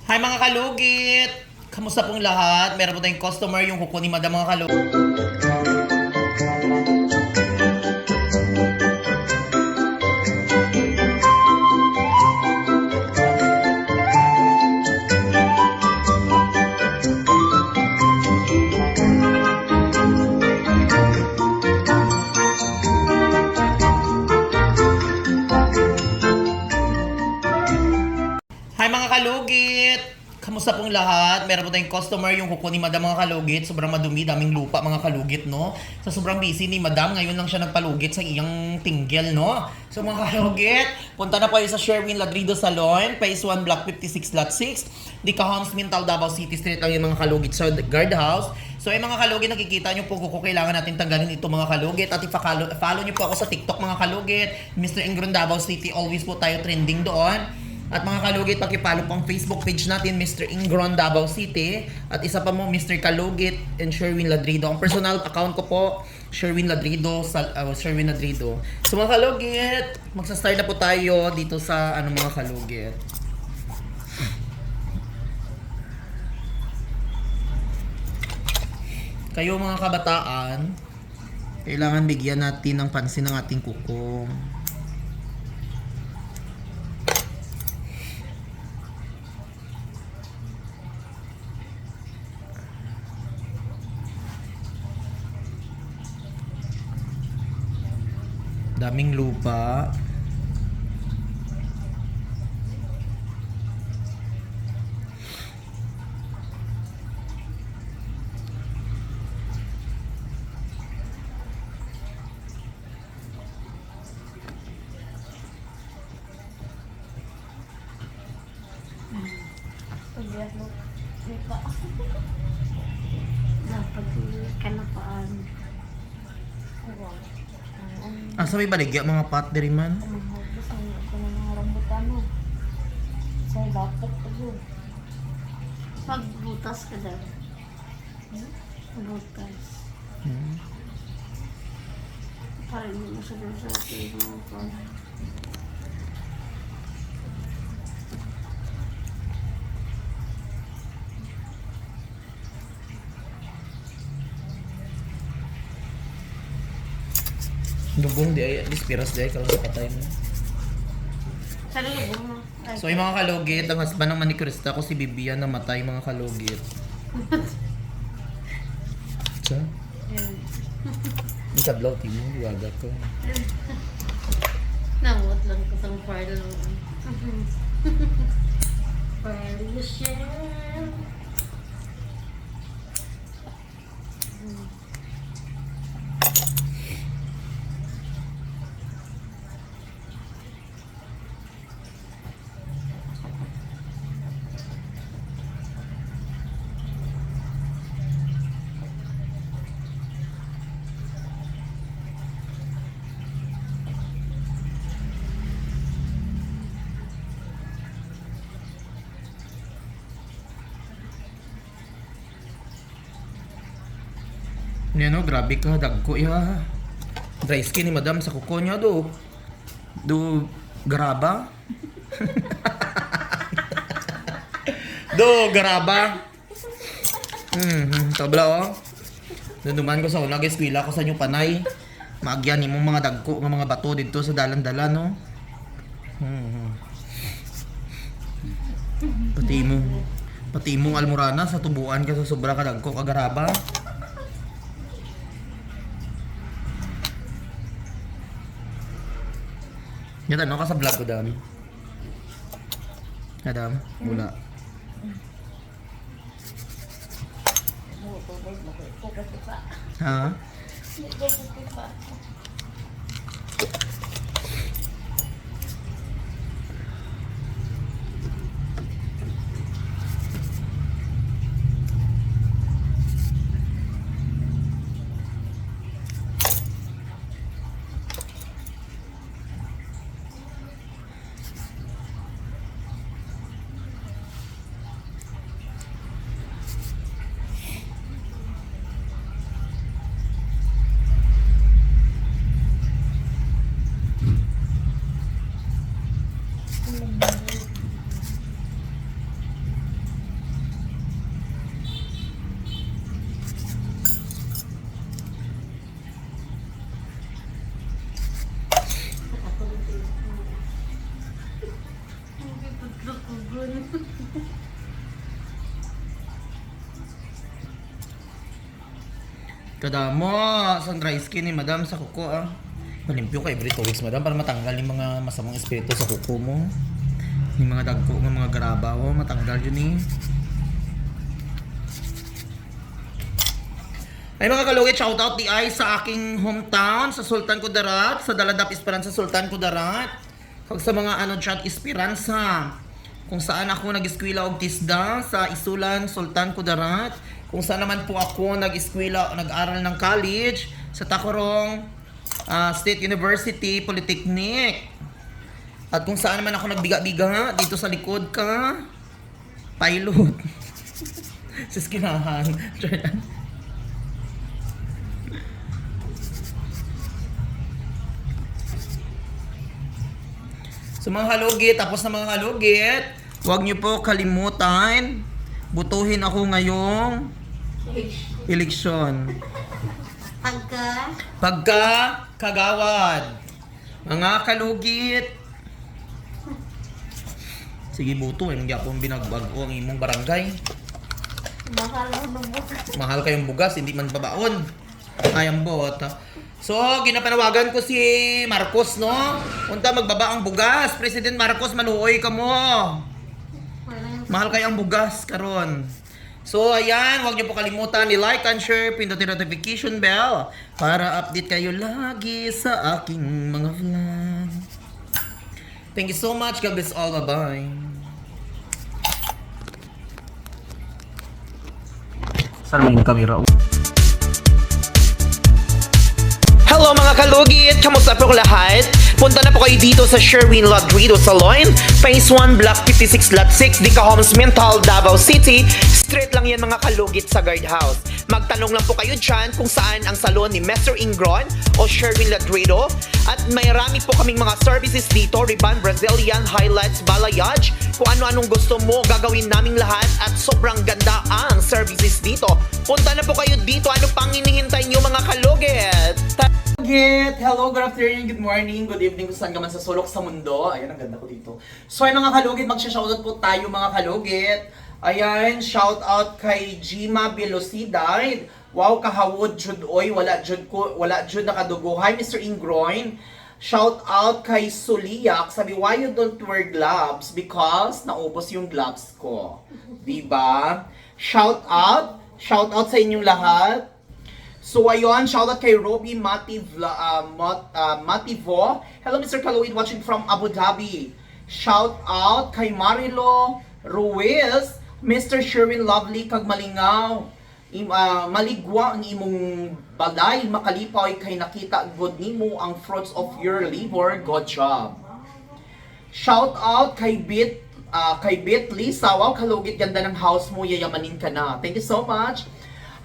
Hi mga kalugit! Kamusta pong lahat? Meron po tayong customer yung kukunin madam mga kalugit. Hi mga kalugit! Kamusta pong lahat? Meron po tayong customer yung kukunin madam mga kalugit. Sobrang madumi, daming lupa mga kalugit, no? Sa sobrang busy ni madam, ngayon lang siya nagpalugit sa iyang tinggel, no? So mga kalugit, punta na po kayo sa Sherwin Ladrido Salon, Phase 1, Block 56, Lot 6. Di Homes, Mintal, Davao City Street lang yung mga kalugit sa guardhouse. So ay mga kalugit, nakikita nyo po kung kailangan natin tanggalin ito mga kalugit. At follow nyo po ako sa TikTok mga kalugit. Mr. Ingron Davao City, always po tayo trending doon. At mga kalugit, pakipalo pang Facebook page natin, Mr. Ingron Davao City. At isa pa mo, Mr. Kalugit and Sherwin Ladrido. Ang personal account ko po, Sherwin Ladrido. Sherwin Ladrido. So mga kalugit, magsa-start na po tayo dito sa mga kalugit. Kayo mga kabataan, kailangan bigyan natin ng pansin ng ating kuko. Daming lupa. Pagbiyak mo, lupa. Dapat kanapaan. Asa may baligya mga pat diri man? Kumahagos ang ako ng mga rambutan mo. Sa dapat ako. Pagbutas ka daw. Butas. Parang mo sa doon sa ating mga pan. Dugong di ay, at least piras di ay, kalang sa patay mo. Sa lubong mo. So yung mga kalugit, ang husband ng manicurista ko si Bibian namatay mga kalugit. Sa? Yung sablaw, timo, iwaga ko. Nawat lang ko sa file lang. File you share. Ano, grabe ka, dagko ya. Dry skin ni madam sa kuko niya do. Do garaba. Do garaba. Tabla oh. Nanuman ko sa una eskwela ko sa inyo panay. Maagyan nimo mga dagko nga mga bato dito sa dalan-dalan no. Pati imong almorana sa tubuan ka sa sobra ka dagko ka garaba. Yan ano ka sa vlog ko, Dam? Adam, wala. Ha? Kadamo, sa dry skin ni madam sa kuko ah. Malimpyo ka every 2 weeks madam para matanggal yung mga masamang espiritu sa kuko mo. Yung mga dagko ng mga garaba oh, matanggal yun eh. Ay mga kalugit, shoutout di ay sa aking hometown, sa Sultan Kudarat, sa Daladap Esperanza Sultan Kudarat. Kag sa mga ano chat Esperanza, kung saan ako nag-eskwela og tisda sa Isulan Sultan Kudarat, kung saan naman po ako nag-eskwela, nag-aral ng college sa Tacorong State University Polytechnic. At kung saan naman ako nagbiga-biga dito sa likod ka, pilot. Sa skinahan. So mga halugit, tapos na mga halugit, huwag niyo po kalimutan, butuhin ako ngayong eleksyon. Pagka kagawad, mga kalugit. Sige buto, hindi akong binagbago ang imong barangay. Mahal ang bugas. Mahal kayong bugas, hindi man babaon. Ayang bot. So, ginapanawagan ko si Marcos, no? Unta magbaba ang bugas. President Marcos, maluoy ka mo. Mahal kayo ang bugas karon. So, ayan, huwag niyo po kalimutan i-like and share, pindutin notification bell para update kayo lagi sa aking mga vlog. Thank you so much. God bless all. Bye-bye. Saan mo yung camera? Hello mga kalugit! Kamusta po lahat? Punta na po kayo dito sa Sherwin Ladrido Salon, Phase 1, Block 56, Lot 6, Dica Homes, Mental, Davao City. Straight lang yan mga kalugit sa guardhouse. Magtanong lang po kayo dyan kung saan ang salon ni Mr. Ingron o Sherwin Ladrido. At may rami po kaming mga services dito, Ribbon, Brazilian, Highlights, Balayage. Kung ano-anong gusto mo, gagawin naming lahat at sobrang ganda ang services dito. Punta na po kayo dito. Ano pang hinihintay nyo mga kalugit? Hello, good afternoon, good morning, good evening kung saan ka man sa sulok sa mundo. Ayan, ang ganda ko dito. So, ay mga kalugit, magsha-shoutout po tayo mga kalugit. Ayan, shoutout kay Jima Velocidad. Wow, kahawod jud oy, wala jud nakadugo. Hi Mr. Ingroin. Shoutout kay Suliak. Sabi, why you don't wear gloves? Because naubos yung gloves ko. Diba? Shoutout sa inyong lahat. So ayun, shoutout kay Robbie Mativo. Hello Mr. Kalawid watching from Abu Dhabi. Shoutout kay Marilo Ruiz, Mr. Sherwin Lovely kag malingaw. Maligwa ang imong balay, makalipaw kay nakita good nimo ang fruits of your labor. Good job. Shoutout kay Bit Lisa. Wow, kalugit ganda ng house mo, yayamanin ka na. Thank you so much.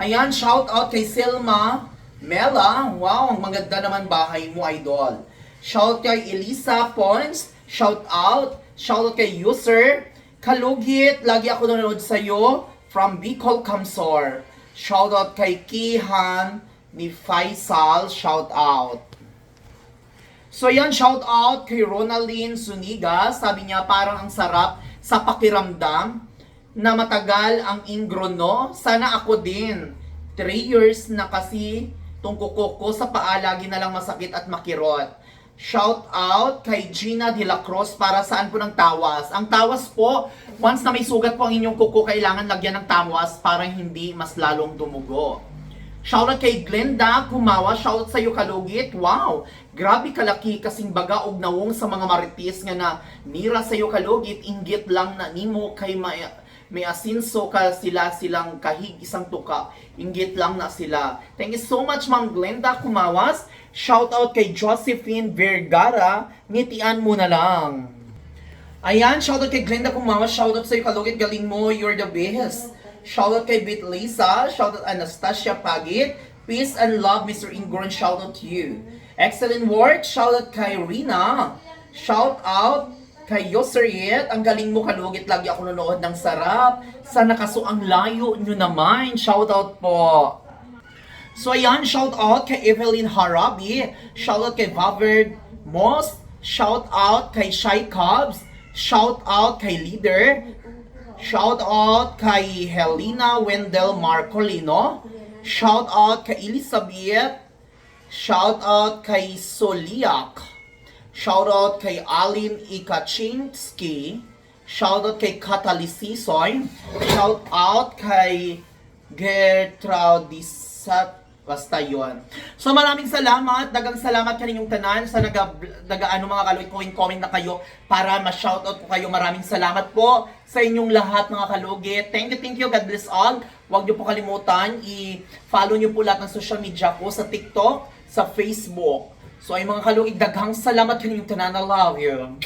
Ayan, shout out kay Selma Mela. Wow, ang maganda naman bahay mo, idol. Shout kay Elisa Pons. Shout out kay User. Kalugit, lagi ako nanonood sa'yo from Bicol, Kamsor. Shout out kay Kihan ni Faisal. Shout out. So yan, shout out kay Ronaldine Suniga. Sabi niya parang ang sarap sa pakiramdam na matagal ang ingrono. Sana ako din. 3 years na kasi tong kuko ko sa paa lagi na lang masakit at makirot. Shout out kay Gina de la Cruz. Para saan po ng tawas? Ang tawas po, once na may sugat po ang inyong kuko, kailangan lagyan ng tawas para hindi mas lalong dumugo. Shout out kay Glenda Kumawa. Shout out sa iyo kalugit. Wow, grabe kalaki kasing baga og nawong sa mga marites nga na nira sa iyo kalugit. Inggit lang na nimo kay may asinso ka silang kahig isang tuka. Inggit lang na sila. Thank you so much Ma'am Glenda Kumawas. Shout out kay Josephine Vergara. Ngitian mo na lang. Ayan, shout out kay Glenda Kumawas. Shout out sa iyo kalugit, galing mo, you're the best. Shout out kay Bit Lisa. Shout out Anastasia Pagit. Peace and love Mr. Ingron. Shout out to you. Excellent work. Shout out kay Rina. Shout out kay Yoseriet. Ang galing mo kalugit, lagi ako nanood ng sarap. Sana kaso ang layo nyo naman. Shout out po. So ayan, shout out kay Evelyn Harabi. Shout out kay Bavard Moss. Shout out kay Shy Cubs. Shout out kay Leader. Shout out kay Helena Wendell Marcolino. Shout out kay Elizabeth. Shout out kay Soliak. Shout out kay Alin Ikaczynski. Shout out kay Catalysisoy. Shout out kay Gertraudisat. Basta yun. So maraming salamat. Dagang salamat kaninyong tanan sa ano mga kalugit. Comment na kayo para ma-shoutout ko kayo. Maraming salamat po sa inyong lahat mga kalugit. Thank you. God bless all. Huwag niyo po kalimutan. I-follow niyo po lahat ng social media ko sa TikTok, sa Facebook. So ay mga kalugit, daghang salamat kaninyong tanan. I love you.